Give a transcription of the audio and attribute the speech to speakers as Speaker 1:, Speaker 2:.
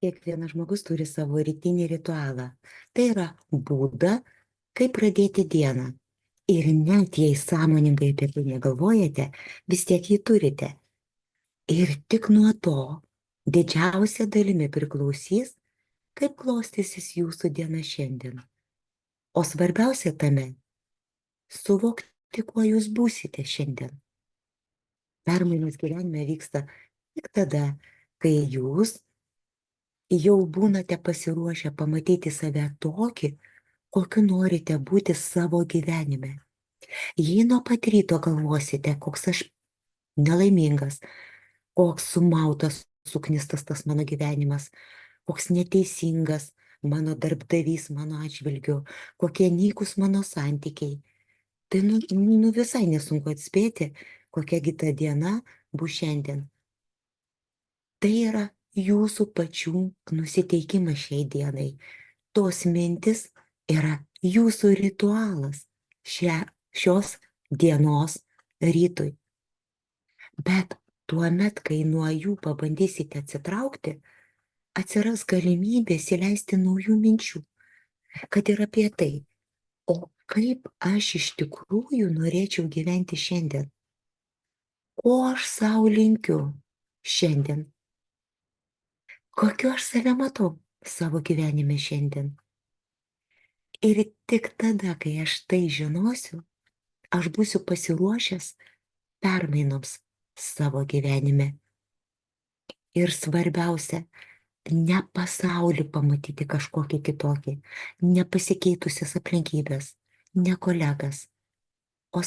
Speaker 1: Kiekvienas žmogus turi savo rytinį ritualą. Tai yra būdą, kaip pradėti dieną. Ir net jei sąmoningai apie tai negalvojate, vis tiek jį turite. Ir tik nuo to didžiausia dalimi priklausys, kaip klostysis jūsų diena šiandien. O svarbiausia tame - suvokti, kuo jūs būsite šiandien. Permainos gyvenime vyksta tik tada, kai jūs jau būnate pasiruošę pamatyti save tokį, kokiu norite būti savo gyvenime. Jei nuo pat ryto galvosite, koks aš nelaimingas, koks sumautas, suknistas tas mano gyvenimas, koks neteisingas mano darbdavys mano atžvilgiu, kokie nykus mano santykiai, tai visai nesunku atspėti, kokia gi ta diena bus šiandien. Tai yra jūsų pačių nusiteikimas šiai dienai. Tos mintis yra jūsų ritualas šios dienos rytui. Bet tuomet, kai nuo jų pabandysite atsitraukti, atsiras galimybė įsileisti naujų minčių, kad ir apie tai, o kaip aš iš tikrųjų norėčiau gyventi šiandien, ko aš sau linkiu šiandien, kokiu aš save matau savo gyvenime šiandien. Ir tik tada, kai aš tai žinosiu, aš būsiu pasiruošęs permainoms savo gyvenime. Ir svarbiausia, ne pasaulį pamatyti kažkokį kitokį, nepasikeitusias aplinkybės, ne kolegas, o